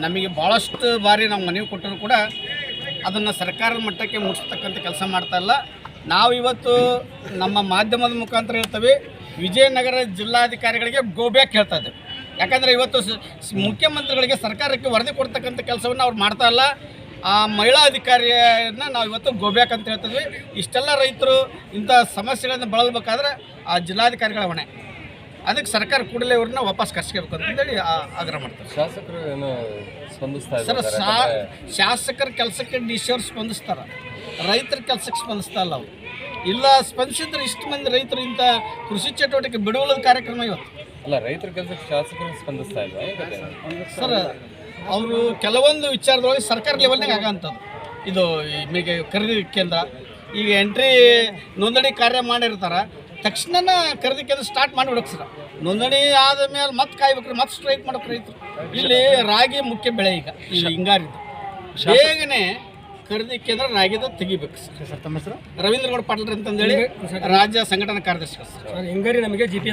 ನಮಗೆ ಭಾಳಷ್ಟು ಬಾರಿ ನಾವು ಮನವಿ ಕೊಟ್ಟರು ಕೂಡ ಅದನ್ನು ಸರ್ಕಾರದ ಮಟ್ಟಕ್ಕೆ ಮುಗಿಸ್ತಕ್ಕಂಥ ಕೆಲಸ ಮಾಡ್ತಾಯಿಲ್ಲ. ನಾವು ಇವತ್ತು ನಮ್ಮ ಮಾಧ್ಯಮದ ಮುಖಾಂತರ ಹೇಳ್ತೇವೆ, ವಿಜಯನಗರ ಜಿಲ್ಲಾಧಿಕಾರಿಗಳಿಗೆ ಗೋ ಬ್ಯಾಕ್ ಹೇಳ್ತಾ ಇದ್ದೇವೆ. ಯಾಕಂದರೆ ಇವತ್ತು ಮುಖ್ಯಮಂತ್ರಿಗಳಿಗೆ ಸರ್ಕಾರಕ್ಕೆ ವರದಿ ಕೊಡ್ತಕ್ಕಂಥ ಕೆಲಸವನ್ನು ಅವ್ರು ಮಾಡ್ತಾಯಿಲ್ಲ. ಆ ಮಹಿಳಾ ಅಧಿಕಾರಿಯನ್ನು ನಾವು ಇವತ್ತು ಗೋ ಬ್ಯಾಕ್ ಅಂತ ಹೇಳ್ತಿದ್ವಿ. ಇಷ್ಟೆಲ್ಲ ರೈತರು ಇಂಥ ಸಮಸ್ಯೆಗಳನ್ನು ಬಳಲ್ಬೇಕಾದ್ರೆ ಆ ಜಿಲ್ಲಾಧಿಕಾರಿಗಳ ಹೊಣೆ. ಅದಕ್ಕೆ ಸರ್ಕಾರ ಕೂಡಲೇ ಇವ್ರನ್ನ ವಾಪಸ್ ಕರ್ಸ್ಕೋಬೇಕು ಅಂತೇಳಿ ಆಗ್ರಹ ಮಾಡ್ತಾರೆ. ಶಾಸಕರು ಏನು ಸ್ಪಂದಿಸ್ತಾರೆ ಸರ್, ಶಾಸಕರ ಕೆಲಸಕ್ಕೆ ಡಿಶೋರ್ ಸ್ಪಂದಿಸ್ತಾರೆ, ರೈತರ ಕೆಲಸಕ್ಕೆ ಸ್ಪಂದಿಸ್ತಾ ಇಲ್ಲ ಅವರು. ಇಲ್ಲ ಸ್ಪಂದಿಸಿದ್ರೆ ಇಷ್ಟು ಮಂದಿ ರೈತರು ಇಂಥ ಕೃಷಿ ಚಟುವಟಿಕೆ ಬಿಡುವುದ ಕಾರ್ಯಕ್ರಮ ಇವತ್ತು ಅಲ್ಲ. ರೈತರ ಕೆಲಸಕ್ಕೆ ಶಾಸಕರು ಸ್ಪಂದಿಸ್ತಾ ಇಲ್ಲ ಸರ್. ಅವರು ಕೆಲವೊಂದು ವಿಚಾರದೊಳಗೆ ಸರ್ಕಾರ ಲೆವೆಲ್ನಾಗ ಆಗೋಂಥದ್ದು. ಇದು ಈಗ ಖರೀದಿ ಕೇಂದ್ರ ಈಗ ಎಂಟ್ರಿ ನೋಂದಣಿ ಕಾರ್ಯ ಮಾಡಿರ್ತಾರೆ, ತಕ್ಷಣ ಖರೀದಿ ಕೇಂದ್ರ ಸ್ಟಾರ್ಟ್ ಮಾಡಿಬಿಡೋಕೆ ಸರ್. ನೋಂದಣಿ ಆದ ಮೇಲೆ ಮತ್ತೆ ಕಾಯ್ಬೇಕ್ರಿ, ಮತ್ತೆ ಸ್ಟ್ರೈಕ್ ಮಾಡೋಕೆ ರೈತರು. ಇಲ್ಲಿ ರಾಗಿ ಮುಖ್ಯ ಬೆಳೆ, ಈಗ ಹಿಂಗಾರಿದ್ದು ಬೇಗನೆ ಖರೀದಿ ಕೇಂದ್ರ ರಾಗಿದ ತೆಗಿಬೇಕು ಸರ್. ತಮ್ಮ ಹೆಸರು ರವೀಂದ್ರಗೌಡ ಪಾಟೀಲ್ ಅಂತಂದೇಳಿ ರಾಜ್ಯ ಸಂಘಟನಾ ಕಾರ್ಯದರ್ಶಿ ಸರ್. ಹಿಂಗಾರಿ ನಮಗೆ GPS